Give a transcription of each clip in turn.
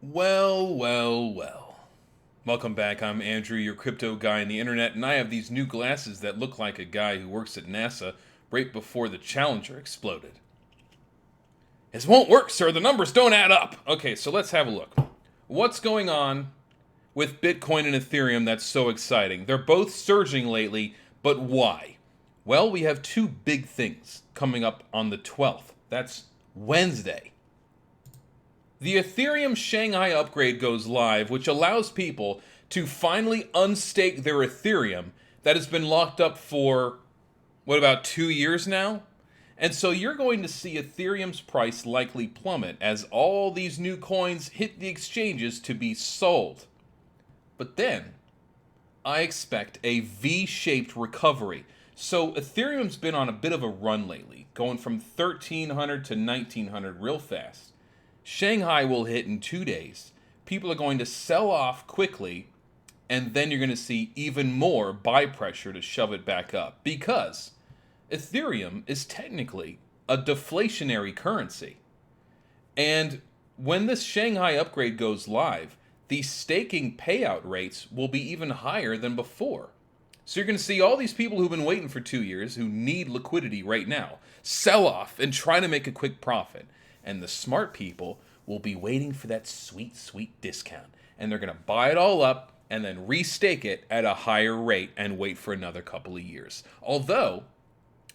Well, well, well. Welcome back. I'm Andrew, your crypto guy on the internet, and I have these new glasses that look like a guy who works at NASA right before the Challenger exploded. This won't work, sir. The numbers don't add up. Okay, so let's have a look. What's going on with Bitcoin and Ethereum that's so exciting? They're both surging lately, but why? Well, we have two big things coming up on the 12th. That's Wednesday. The Ethereum Shanghai upgrade goes live, which allows people to finally unstake their Ethereum that has been locked up for, what, about 2 years now? And so you're going to see Ethereum's price likely plummet as all these new coins hit the exchanges to be sold. But then, I expect a V-shaped recovery. So Ethereum's been on a bit of a run lately, going from 1300 to 1900 real fast. Shanghai will hit in 2 days. People are going to sell off quickly, and then you're going to see even more buy pressure to shove it back up. Because Ethereum is technically a deflationary currency. And when this Shanghai upgrade goes live, the staking payout rates will be even higher than before. So you're going to see all these people who've been waiting for 2 years, who need liquidity right now, sell off and try to make a quick profit. And the smart people will be waiting for that sweet, sweet discount. And they're going to buy it all up and then restake it at a higher rate and wait for another couple of years. Although,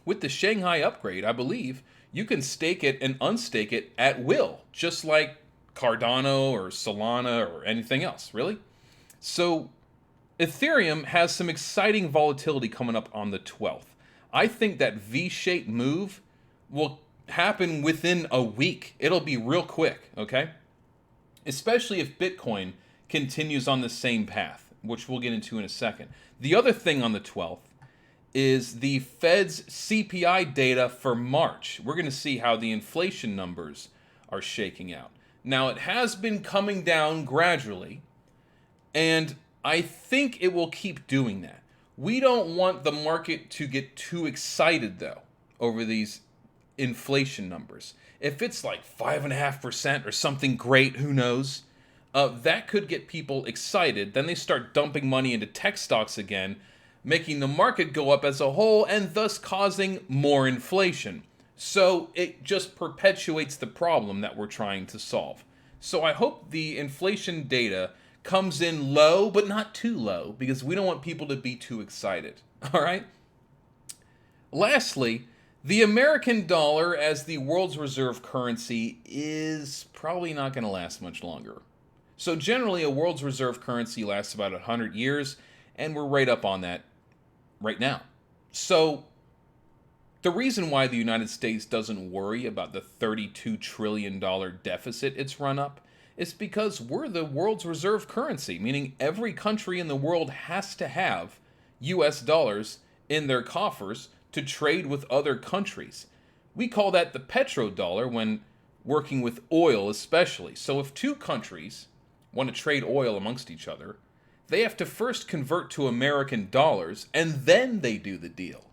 with the Shanghai upgrade, I believe you can stake it and unstake it at will, just like Cardano or Solana or anything else, really. So Ethereum has some exciting volatility coming up on the 12th. I think that V-shaped move will happen within a week. It'll be real quick, okay? Especially if Bitcoin continues on the same path, which we'll get into in a second. The other thing on the 12th is the Fed's CPI data for March. We're going to see how the inflation numbers are shaking out. Now, it has been coming down gradually, and I think it will keep doing that. We don't want the market to get too excited, though, over these inflation numbers. If it's like 5.5% or something great, who knows? That could get people excited. Then they start dumping money into tech stocks again, making the market go up as a whole and thus causing more inflation. So it just perpetuates the problem that we're trying to solve. So I hope the inflation data comes in low, but not too low, because we don't want people to be too excited. All right? Lastly, the American dollar as the world's reserve currency is probably not going to last much longer. So generally, a world's reserve currency lasts about 100 years, and we're right up on that right now. So the reason why the United States doesn't worry about the $32 trillion deficit it's run up is because we're the world's reserve currency, meaning every country in the world has to have US dollars in their coffers to trade with other countries. We call that the petrodollar when working with oil especially. So if two countries want to trade oil amongst each other, they have to first convert to American dollars and then they do the deal.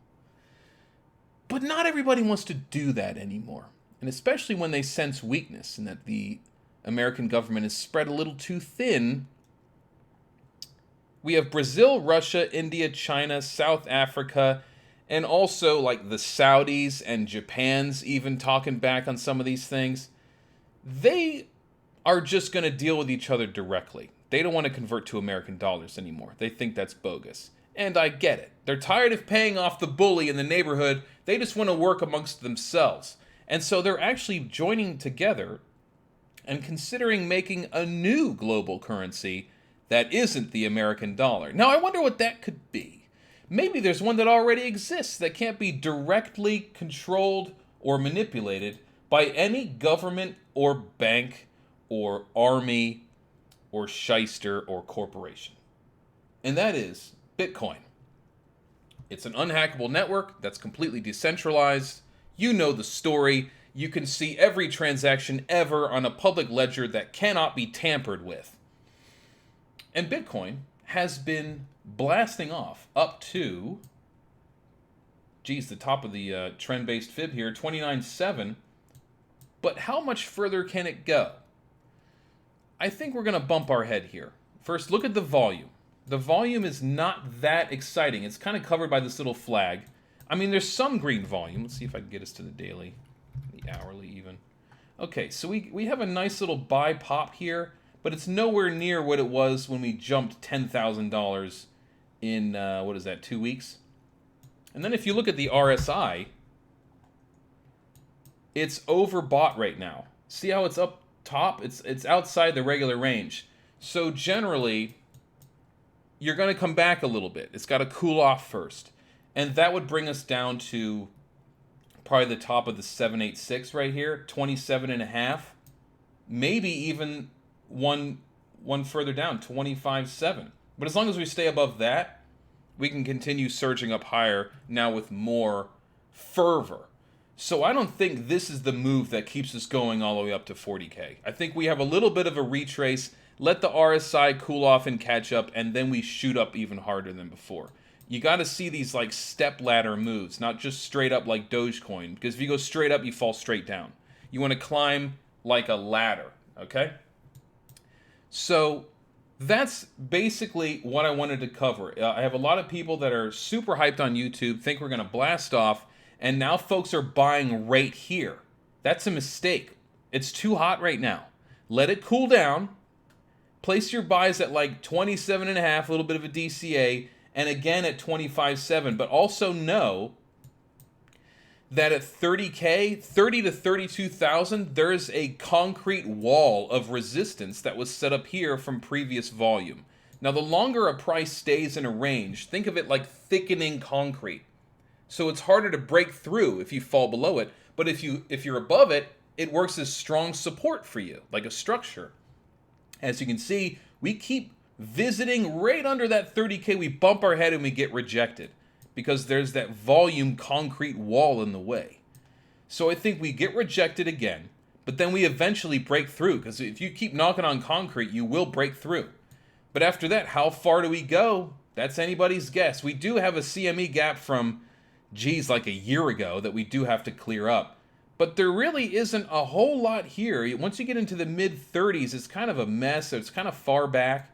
But not everybody wants to do that anymore. And especially when they sense weakness and that the American government is spread a little too thin. We have Brazil, Russia, India, China, South Africa, and also like the Saudis and Japan's even talking back on some of these things. They are just going to deal with each other directly. They don't want to convert to American dollars anymore. They think that's bogus. And I get it. They're tired of paying off the bully in the neighborhood. They just want to work amongst themselves. And so they're actually joining together and considering making a new global currency that isn't the American dollar. Now, I wonder what that could be. Maybe there's one that already exists that can't be directly controlled or manipulated by any government or bank or army or shyster or corporation. And that is Bitcoin. It's an unhackable network that's completely decentralized. You know the story. You can see every transaction ever on a public ledger that cannot be tampered with. And Bitcoin has been blasting off up to, the top of the trend-based fib here, 29.7. But how much further can it go? I think we're going to bump our head here. First, look at the volume. The volume is not that exciting. It's kind of covered by this little flag. I mean, there's some green volume. Let's see if I can get us to the daily, the hourly even. Okay, so we have a nice little buy pop here, but it's nowhere near what it was when we jumped $10,000 in, what is that, 2 weeks? And then if you look at the RSI, it's overbought right now. See how it's up top? It's outside the regular range. So generally, you're going to come back a little bit. It's got to cool off first. And that would bring us down to probably the top of the 786 right here, 27.5. Maybe even one further down, 25.7. But as long as we stay above that, we can continue surging up higher now with more fervor. So I don't think this is the move that keeps us going all the way up to 40K. I think we have a little bit of a retrace, let the RSI cool off and catch up, and then we shoot up even harder than before. You got to see these like step ladder moves, not just straight up like Dogecoin, because if you go straight up, you fall straight down. You want to climb like a ladder, okay? So that's basically what I wanted to cover. I have a lot of people that are super hyped on YouTube, think we're going to blast off, and now folks are buying right here. That's a mistake. It's too hot right now. Let it cool down. Place your buys at like 27.5, a little bit of a DCA, and again at 25.7. But also know that at 30K, 30 to 32,000, there's a concrete wall of resistance that was set up here from previous volume. Now, the longer a price stays in a range, think of it like thickening concrete. So it's harder to break through if you fall below it. But if you're above it, it works as strong support for you, like a structure. As you can see, we keep visiting right under that 30K. We bump our head and we get rejected because there's that volume concrete wall in the way. So I think we get rejected again, but then we eventually break through, because if you keep knocking on concrete, you will break through. But after that, how far do we go? That's anybody's guess. We do have a CME gap from, geez, like a year ago that we do have to clear up. But there really isn't a whole lot here. Once you get into the mid-30s, it's kind of a mess. It's kind of far back.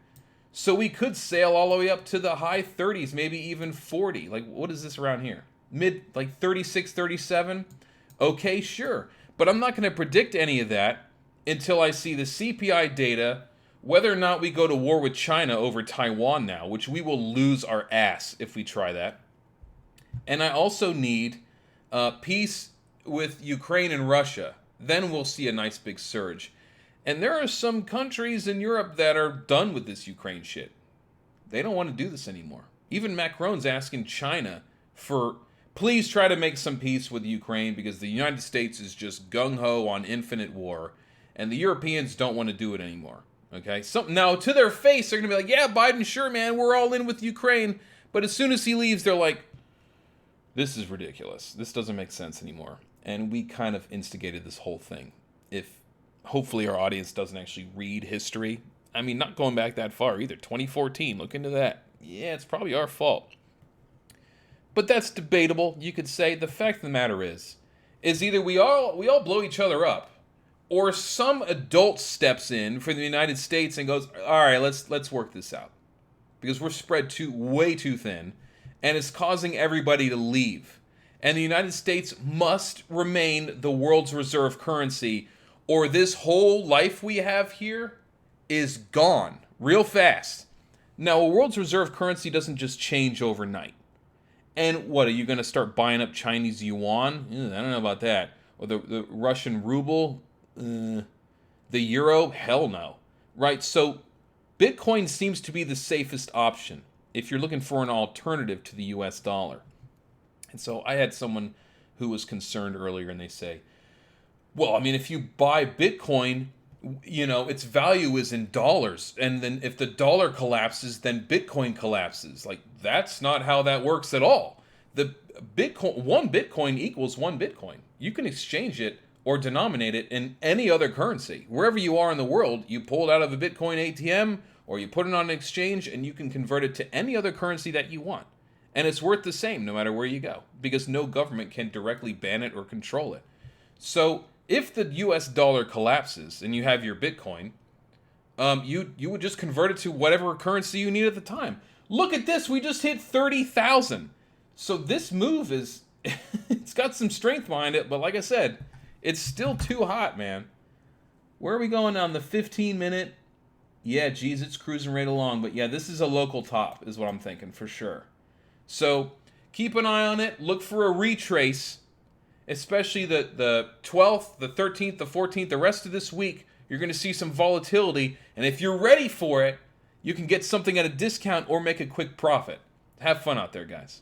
So we could sail all the way up to the high 30s, maybe even 40. Like, what is this around here? Mid, like 36, 37? Okay, sure. But I'm not going to predict any of that until I see the CPI data, whether or not we go to war with China over Taiwan now, which we will lose our ass if we try that. And I also need peace with Ukraine and Russia. Then we'll see a nice big surge. And there are some countries in Europe that are done with this Ukraine shit. They don't want to do this anymore. Even Macron's asking China for, please try to make some peace with Ukraine, because the United States is just gung-ho on infinite war, and the Europeans don't want to do it anymore. Okay? So now, to their face, they're going to be like, yeah, Biden, sure, man, we're all in with Ukraine. But as soon as he leaves, they're like, this is ridiculous. This doesn't make sense anymore. And we kind of instigated this whole thing. If hopefully our audience doesn't actually read history. I mean, not going back that far either. 2014, look into that. Yeah, it's probably our fault. But that's debatable. You could say the fact of the matter is either we all blow each other up, or some adult steps in for the United States and goes, all right, let's work this out. Because we're spread way too thin, and it's causing everybody to leave. And the United States must remain the world's reserve currency, or this whole life we have here is gone real fast. Now, a world's reserve currency doesn't just change overnight. And what, are you going to start buying up Chinese yuan? I don't know about that. Or the Russian ruble? The euro? Hell no. Right, so Bitcoin seems to be the safest option if you're looking for an alternative to the US dollar. And so I had someone who was concerned earlier, and they say, well, I mean, if you buy Bitcoin, you know, its value is in dollars. And then if the dollar collapses, then Bitcoin collapses. Like, that's not how that works at all. The Bitcoin, one Bitcoin equals one Bitcoin. You can exchange it or denominate it in any other currency. Wherever you are in the world, you pull it out of a Bitcoin ATM or you put it on an exchange, and you can convert it to any other currency that you want. And it's worth the same no matter where you go, because no government can directly ban it or control it. So if the US dollar collapses and you have your Bitcoin, you would just convert it to whatever currency you need at the time. Look at this. We just hit 30,000. So this move is, it's got some strength behind it, but like I said, it's still too hot, man. Where are we going on the 15-minute? Yeah, geez, it's cruising right along. But yeah, this is a local top is what I'm thinking for sure. So keep an eye on it. Look for a retrace, especially the 12th, the 13th, the 14th, the rest of this week. You're going to see some volatility. And if you're ready for it, you can get something at a discount or make a quick profit. Have fun out there, guys.